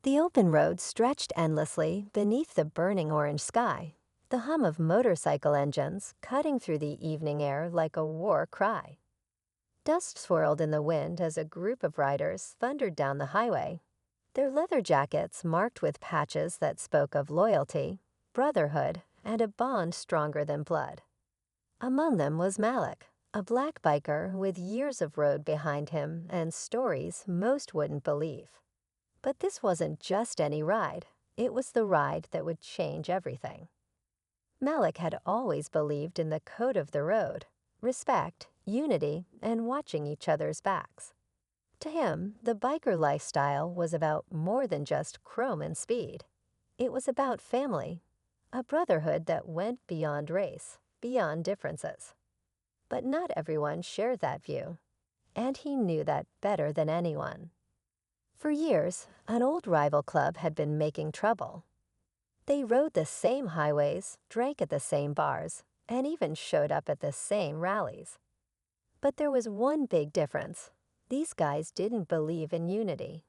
The open road stretched endlessly beneath the burning orange sky, the hum of motorcycle engines cutting through the evening air like a war cry. Dust swirled in the wind as a group of riders thundered down the highway, their leather jackets marked with patches that spoke of loyalty, brotherhood, and a bond stronger than blood. Among them was Malik, a black biker with years of road behind him and stories most wouldn't believe. But this wasn't just any ride. It was the ride that would change everything. Malik had always believed in the code of the road: respect, unity, and watching each other's backs. To him, the biker lifestyle was about more than just chrome and speed. It was about family, a brotherhood that went beyond race, beyond differences. But not everyone shared that view, and he knew that better than anyone. For years, an old rival club had been making trouble. They rode the same highways, drank at the same bars, and even showed up at the same rallies. But there was one big difference. These guys didn't believe in unity.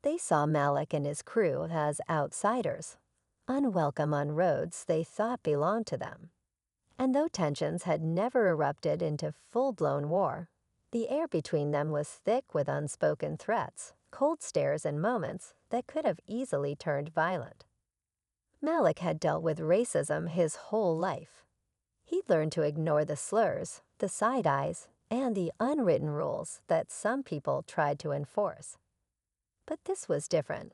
They saw Malik and his crew as outsiders, unwelcome on roads they thought belonged to them. And though tensions had never erupted into full-blown war, the air between them was thick with unspoken threats, cold stares, and moments that could have easily turned violent. Malik had dealt with racism his whole life. He'd learned to ignore the slurs, the side eyes, and the unwritten rules that some people tried to enforce. But this was different.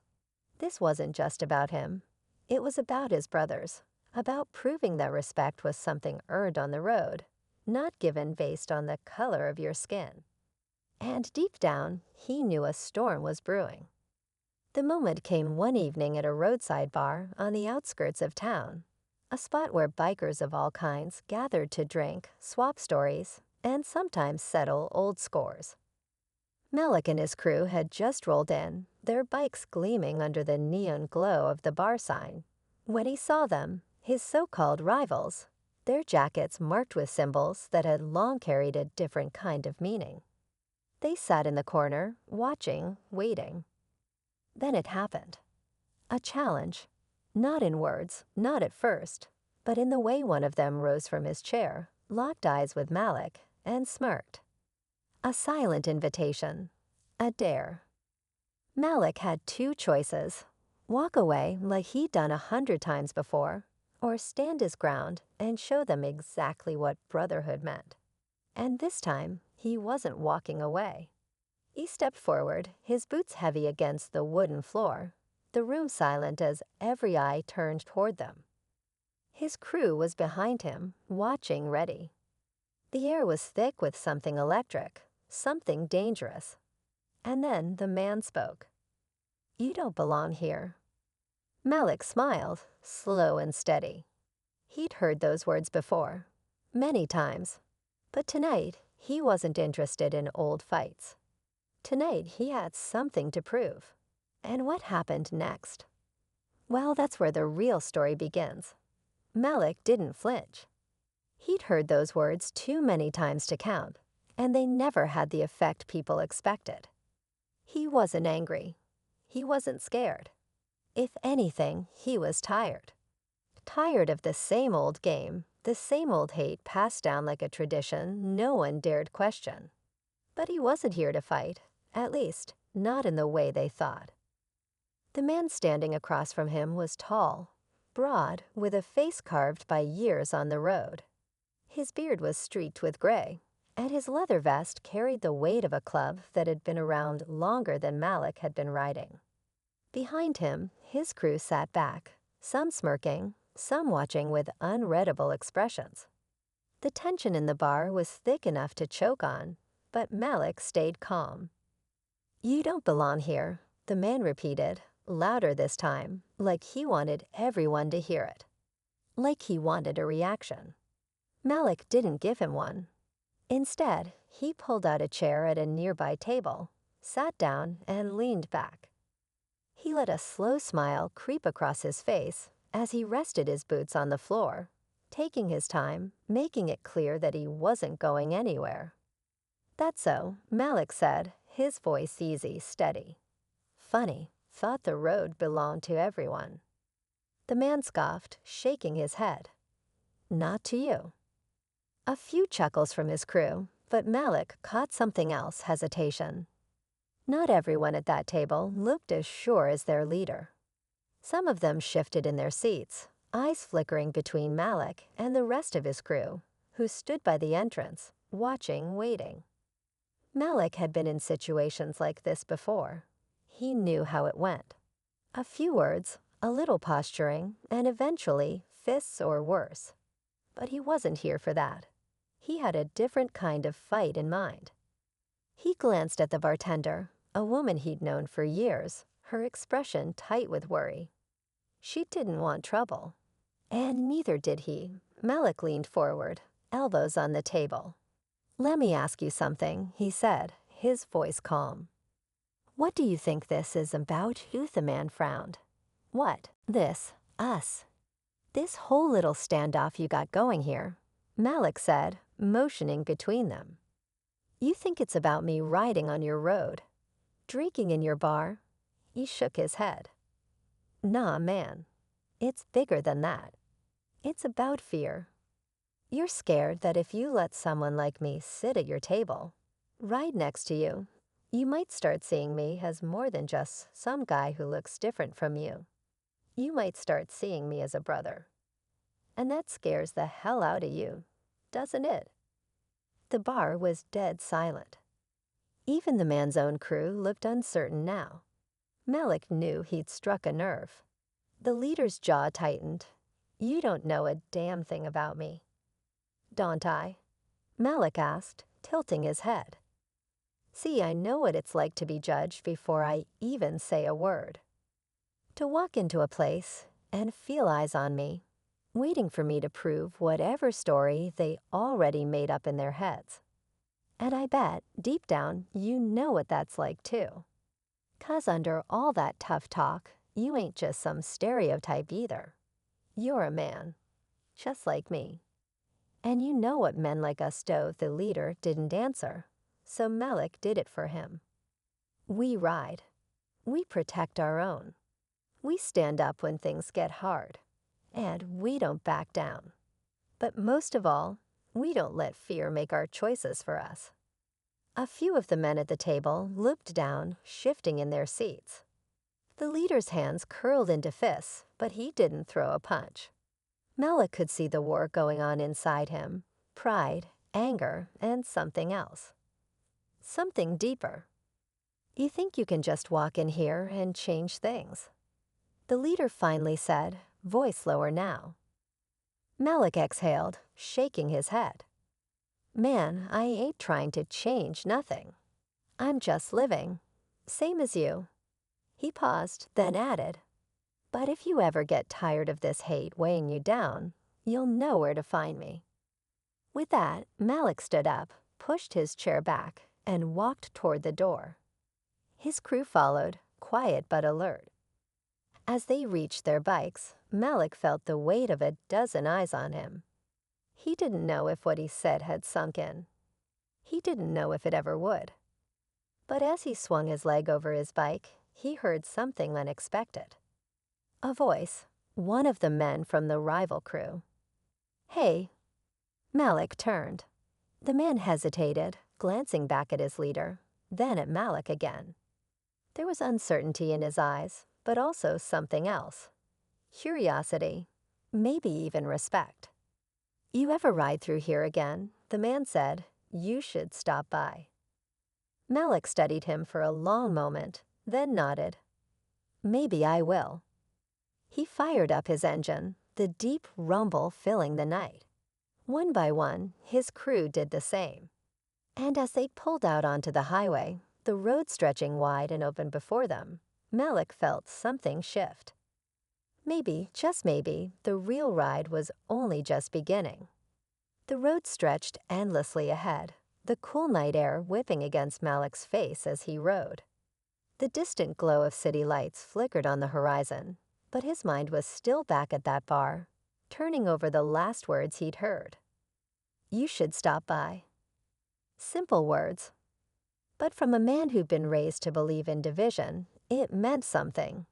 This wasn't just about him. It was about his brothers, about proving that respect was something earned on the road, not given based on the color of your skin. And deep down, he knew a storm was brewing. The moment came one evening at a roadside bar on the outskirts of town, a spot where bikers of all kinds gathered to drink, swap stories, and sometimes settle old scores. Malik and his crew had just rolled in, their bikes gleaming under the neon glow of the bar sign, when he saw them, his so-called rivals, their jackets marked with symbols that had long carried a different kind of meaning. They sat in the corner, watching, waiting. Then it happened. A challenge. Not in words, not at first, but in the way one of them rose from his chair, locked eyes with Malik, and smirked. A silent invitation. A dare. Malik had two choices: walk away like he'd done 100 times before, or stand his ground and show them exactly what brotherhood meant. And this time, he wasn't walking away. He stepped forward, his boots heavy against the wooden floor, the room silent as every eye turned toward them. His crew was behind him, watching, ready. The air was thick with something electric, something dangerous. And then the man spoke. "You don't belong here." Malik smiled, slow and steady. He'd heard those words before, many times. But tonight, he wasn't interested in old fights. Tonight, he had something to prove. And what happened next? Well, that's where the real story begins. Malik didn't flinch. He'd heard those words too many times to count, and they never had the effect people expected. He wasn't angry. He wasn't scared. If anything, he was tired. Tired of the same old game, the same old hate passed down like a tradition no one dared question. But he wasn't here to fight, at least, not in the way they thought. The man standing across from him was tall, broad, with a face carved by years on the road. His beard was streaked with gray, and his leather vest carried the weight of a club that had been around longer than Malik had been riding. Behind him, his crew sat back, some smirking, some watching with unreadable expressions. The tension in the bar was thick enough to choke on, but Malik stayed calm. "You don't belong here," the man repeated, louder this time, like he wanted everyone to hear it. Like he wanted a reaction. Malik didn't give him one. Instead, he pulled out a chair at a nearby table, sat down, and leaned back. He let a slow smile creep across his face as he rested his boots on the floor, taking his time, making it clear that he wasn't going anywhere. "That's so," Malik said, his voice easy, steady. "Funny, thought the road belonged to everyone. The man scoffed, shaking his head. Not to you. A few chuckles from his crew, but Malik caught something else: hesitation. Not everyone at that table looked as sure as their leader. Some of them shifted in their seats, eyes flickering between Malik and the rest of his crew, who stood by the entrance, watching, waiting. Malik had been in situations like this before. He knew how it went. A few words, a little posturing, and eventually fists or worse. But he wasn't here for that. He had a different kind of fight in mind. He glanced at the bartender, a woman he'd known for years, her expression tight with worry. She didn't want trouble. And neither did he. Malik leaned forward, elbows on the table. "Let me ask you something," he said, his voice calm. "What do you think this is about?" The man frowned. "What? This, us. This whole little standoff you got going here," Malik said, motioning between them. "You think it's about me riding on your road, drinking in your bar?" He shook his head. "Nah, man. It's bigger than that. It's about fear. You're scared that if you let someone like me sit at your table, right next to you, you might start seeing me as more than just some guy who looks different from you. You might start seeing me as a brother. And that scares the hell out of you, doesn't it?" The bar was dead silent. Even the man's own crew looked uncertain now. Malik knew he'd struck a nerve. The leader's jaw tightened. "You don't know a damn thing about me." "Don't I?" Malik asked, tilting his head. "See, I know what it's like to be judged before I even say a word. To walk into a place and feel eyes on me, waiting for me to prove whatever story they already made up in their heads. And I bet, deep down, you know what that's like too. 'Cause under all that tough talk, you ain't just some stereotype either. You're a man, just like me. And you know what men like us do." The leader didn't answer, so Malik did it for him. "We ride. We protect our own. We stand up when things get hard. And we don't back down. But most of all, we don't let fear make our choices for us." A few of the men at the table looked down, shifting in their seats. The leader's hands curled into fists, but he didn't throw a punch. Malik could see the war going on inside him: pride, anger, and something else. Something deeper. "You think you can just walk in here and change things?" the leader finally said, voice lower now. Malik exhaled, shaking his head. "Man, I ain't trying to change nothing. I'm just living, same as you." He paused, then added, "But if you ever get tired of this hate weighing you down, you'll know where to find me." With that, Malik stood up, pushed his chair back, and walked toward the door. His crew followed, quiet but alert. As they reached their bikes, Malik felt the weight of a dozen eyes on him. He didn't know if what he said had sunk in. He didn't know if it ever would. But as he swung his leg over his bike, he heard something unexpected. A voice, one of the men from the rival crew. "Hey." Malik turned. The man hesitated, glancing back at his leader, then at Malik again. There was uncertainty in his eyes, but also something else. Curiosity, maybe even respect. "You ever ride through here again?" the man said. "You should stop by." Malik studied him for a long moment, then nodded. "Maybe I will." He fired up his engine, the deep rumble filling the night. One by one, his crew did the same. And as they pulled out onto the highway, the road stretching wide and open before them, Malik felt something shift. Maybe, just maybe, the real ride was only just beginning. The road stretched endlessly ahead, the cool night air whipping against Malik's face as he rode. The distant glow of city lights flickered on the horizon, but his mind was still back at that bar, turning over the last words he'd heard. "You should stop by." Simple words. But from a man who'd been raised to believe in division, It meant something.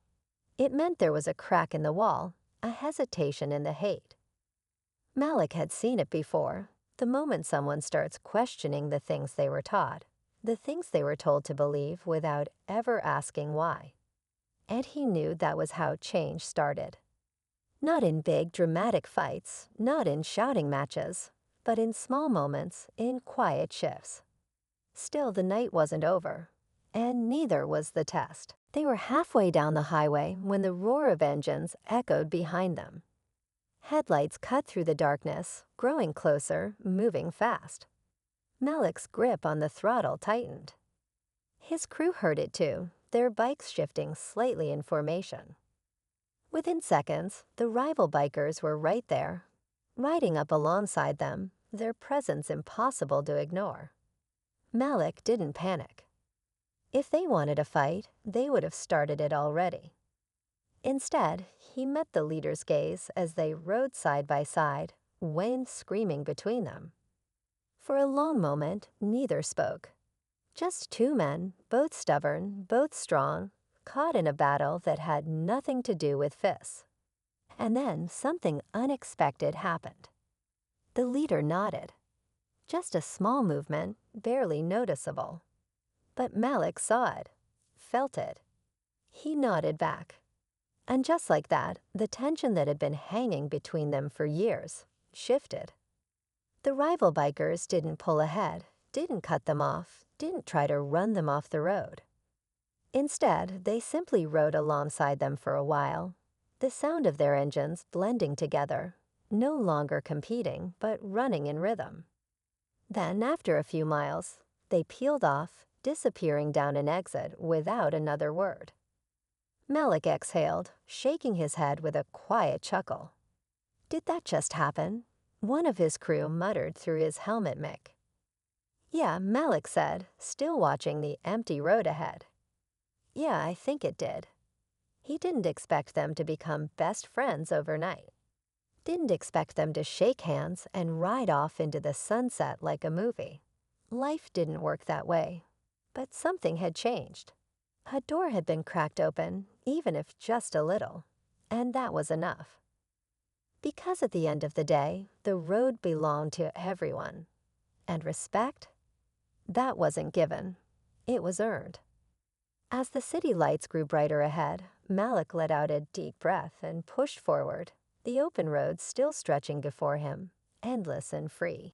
It meant there was a crack in the wall, a hesitation in the hate. Malik had seen it before, the moment someone starts questioning the things they were taught, the things they were told to believe without ever asking why. And he knew that was how change started. Not in big, dramatic fights, not in shouting matches, but in small moments, in quiet shifts. Still, the night wasn't over, and neither was the test. They were halfway down the highway when the roar of engines echoed behind them. Headlights cut through the darkness, growing closer, moving fast. Malik's grip on the throttle tightened. His crew heard it too, their bikes shifting slightly in formation. Within seconds, the rival bikers were right there, riding up alongside them, their presence impossible to ignore. Malik didn't panic. If they wanted a fight, they would have started it already. Instead, he met the leader's gaze as they rode side by side, wind screaming between them. For a long moment, neither spoke. Just two men, both stubborn, both strong, caught in a battle that had nothing to do with fists. And then something unexpected happened. The leader nodded. Just a small movement, barely noticeable. But Malik saw it, felt it. He nodded back. And just like that, the tension that had been hanging between them for years shifted. The rival bikers didn't pull ahead, didn't cut them off, didn't try to run them off the road. Instead, they simply rode alongside them for a while, the sound of their engines blending together, no longer competing, but running in rhythm. Then, after a few miles, they peeled off, disappearing down an exit without another word. Malik exhaled, shaking his head with a quiet chuckle. Did that just happen? One of his crew muttered through his helmet mic. Yeah, Malik said, still watching the empty road ahead. Yeah, I think it did. He didn't expect them to become best friends overnight. Didn't expect them to shake hands and ride off into the sunset like a movie. Life didn't work that way. But something had changed. A door had been cracked open, even if just a little, and that was enough. Because at the end of the day, the road belonged to everyone. And respect? That wasn't given. It was earned. As the city lights grew brighter ahead, Malik let out a deep breath and pushed forward, the open road still stretching before him, endless and free.